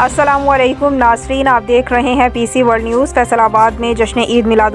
अस्सलामुअलैकुम नाज़रीन, आप देख रहे हैं पीसी वर्ल्ड न्यूज़। फैसल आबाद में जश्न ईद मिलाद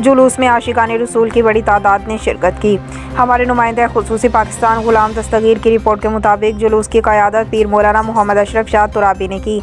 जुलूस में आशिकाने रसूल की बड़ी तादाद ने शिरकत की। हमारे नुमाइंदा खुसूसी पाकिस्तान गुलाम दस्तगीर की रिपोर्ट के मुताबिक जुलूस की क़यादत पीर मौलाना मोहम्मद अशरफ शाह तुराबी ने की।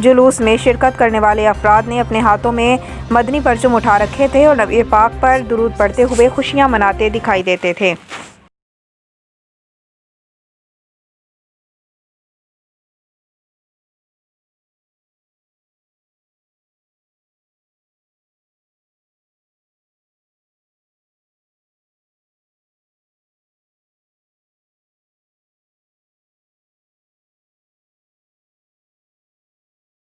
जुलूस में शिरकत करने वाले अफराद ने अपने हाथों में मदनी परचम उठा रखे थे और नबी पाक पर दुरूद पढ़ते हुए खुशियाँ मनाते दिखाई देते थे।